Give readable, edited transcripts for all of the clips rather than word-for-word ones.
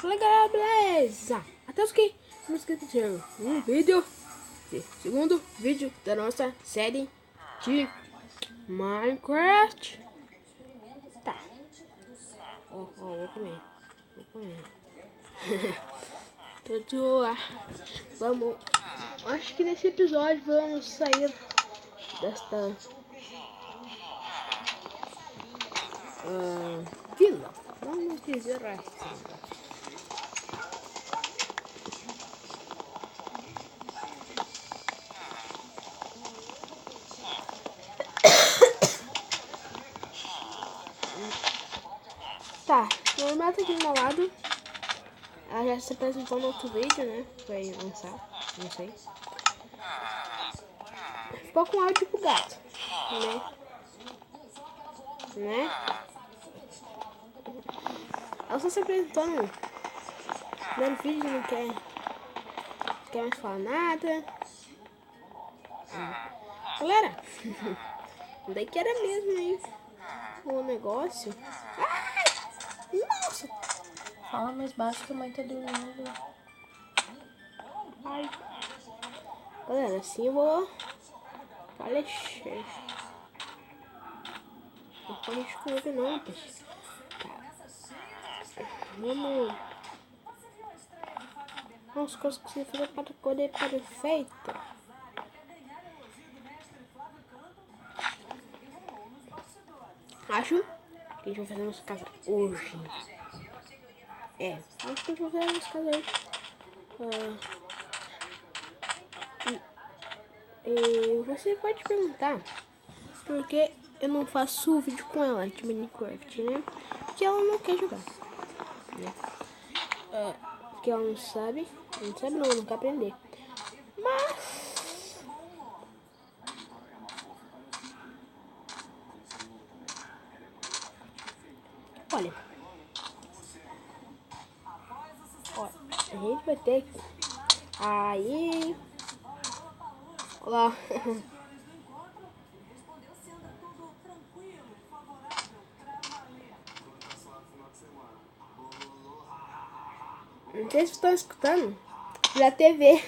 Fala galera, beleza? Até os que não esqueceram um vídeo, segundo vídeo da nossa série de Minecraft. Tá. Vou comer. Tudo lá. Vamos. Acho que nesse episódio vamos sair desta vila. Vamos dizer assim. Tá, meu irmão tá aqui do meu lado. Ela já se apresentou no outro vídeo, né? Foi lançar, não sei. Ficou com áudio pro gato, né? Ela só se apresentou no primeiro vídeo, não quer mais falar nada. Galera, daí que era mesmo aí o negócio. Ai, nossa! Fala mais baixo que a mãe tá dormindo. Ai. Galera, assim eu vou falecer. Não falecer comigo não, peixe. Vamos. As coisas que você fez para poder perfeita. Acho que a gente vai fazer nossa casa hoje. Acho que a gente vai fazer nossa casa hoje. E você pode perguntar por que eu não faço vídeo com ela de Minecraft, né? Porque ela não quer jogar, né? Porque ela não sabe não quer aprender. Mas olha, a gente vai ter que aí lá. Não sei se vocês estão escutando da TV.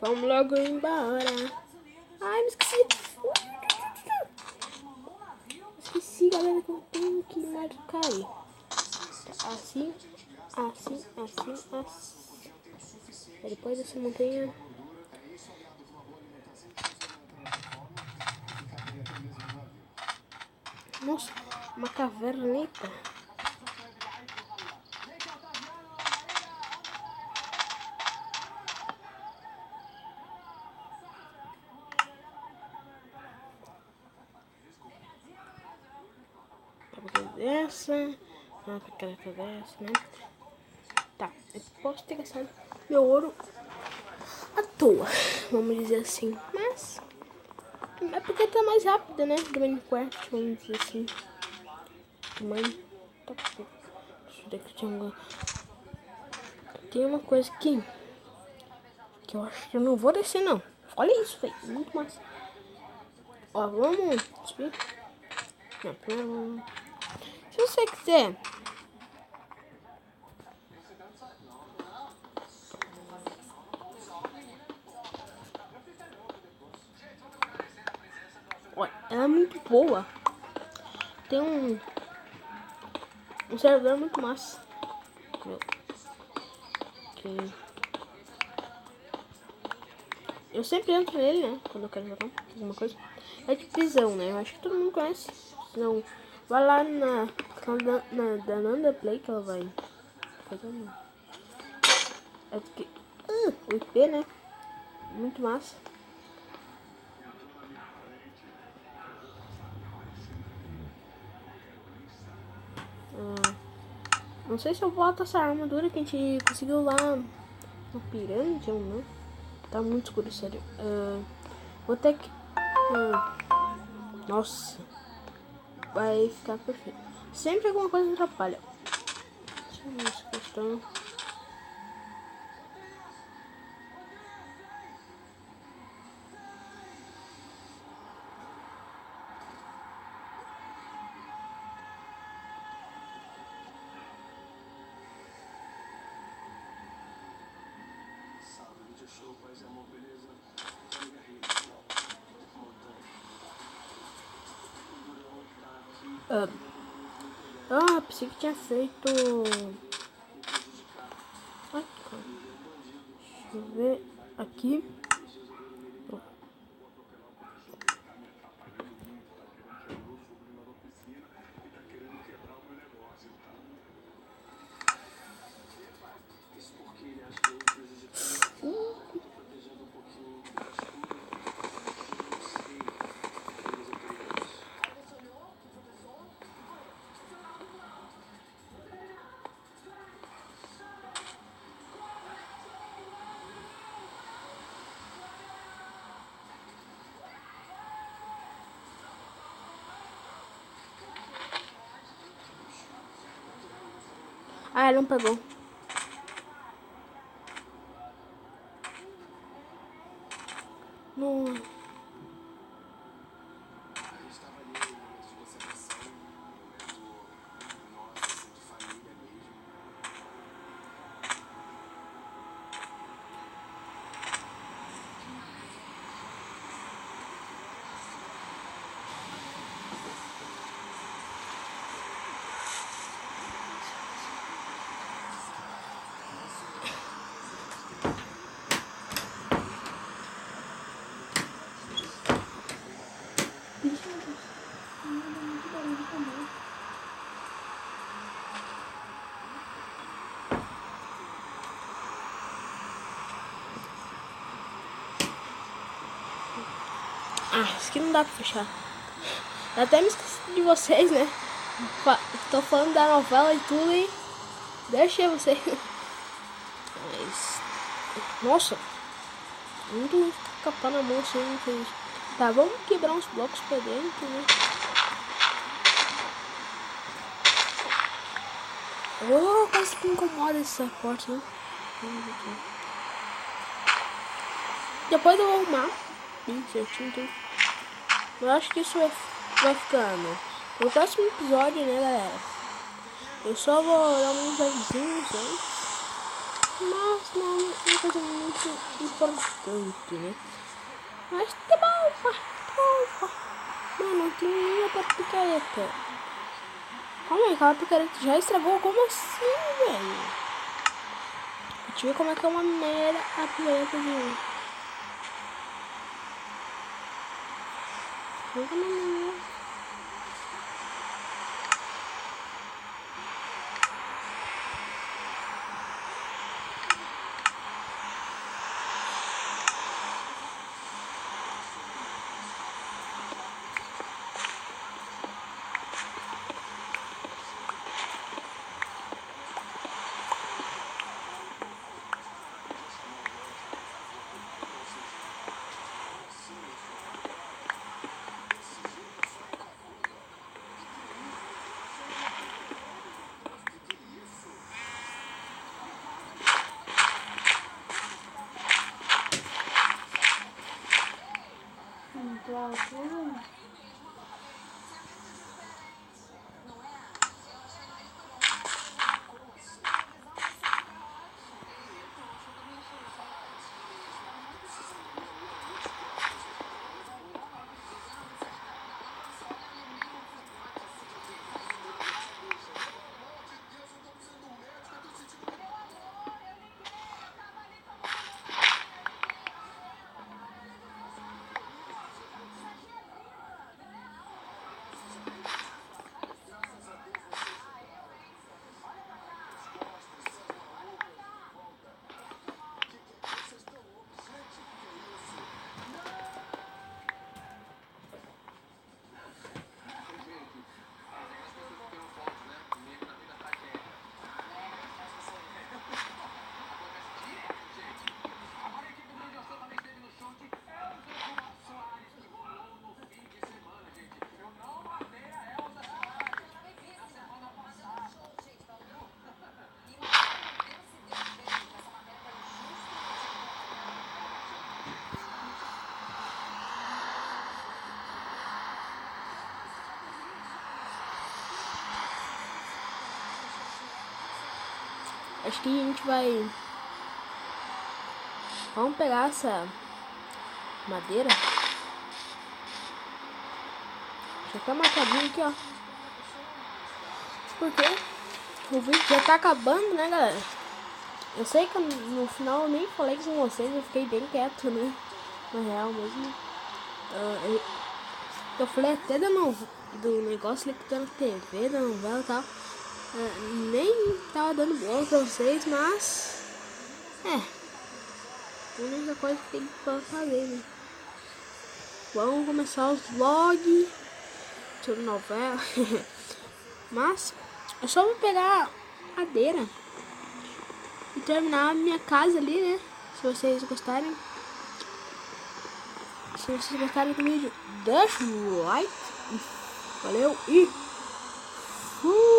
Vamos logo embora. Ai, me esqueci. Esqueci, galera, que eu tenho que marcar aí. Assim. E depois dessa montanha. Nossa, uma caverneta. Dessa, uma picareta dessa, né? Tá, eu posso ter gastado meu ouro à toa, vamos dizer assim. Mas é porque tá mais rápido, né? Do Minecraft, vamos dizer assim. Mano, tá pouco. Tem uma coisa aqui que eu acho que eu não vou descer, não. Olha isso, velho. Muito massa. Ó, vamos subir. Não, primeiro vamos. Se você quiser. Olha, ela é muito boa. Tem um servidor muito massa. Eu sempre entro nele, né? Quando eu quero jogar alguma coisa. É de prisão, né? Eu acho que todo mundo conhece. Se não, vai lá na da Nanda Play que ela vai. É porque. O IP, né? Muito massa. Não sei se eu boto essa armadura que a gente conseguiu lá no pirâmide ou não. Tá muito escuro, sério. Vou ter que. Nossa. Vai ficar perfeito. Sempre alguma coisa me atrapalha. Deixa eu ver essa questão. Pensei que tinha feito. Ai, cara. Deixa eu ver aqui. Ah, ele não pegou. Não. Isso aqui não dá pra fechar. Eu até me esqueci de vocês, né? Tô falando da novela e tudo e deixei vocês. Mas... Nossa! Muito capar na mão assim, não fez. Tá, vamos quebrar uns blocos pra dentro, né? Quase que incomoda essa porta, né? Depois eu vou arrumar bem certinho, então. Eu acho que isso vai ficando no próximo episódio, né, galera? Eu só vou dar uns avisinhos antes, mas não é uma coisa muito importante, né? Mas tá bom, mano, tem outra picareta. Calma aí, aquela picareta já estragou? Como assim, velho? Deixa eu ver como é que é uma merda a picareta de... Acho que a gente vai Vamos pegar essa madeira. Já tá marcadinho aqui, ó. Porque o vídeo já tá acabando, né, galera? Eu sei que no final eu nem falei com vocês, eu fiquei bem quieto, né? Na real mesmo. Eu falei até do negócio ali que tá na TV, da novela e tal. Nem tava dando bola pra vocês, mas... a única coisa que tem que fazer, né? Vamos começar os vlogs sobre novela. Mas é só vou pegar madeira e terminar a minha casa ali, né? Se vocês gostarem. Se vocês gostarem do vídeo, deixa o like. Valeu e fui!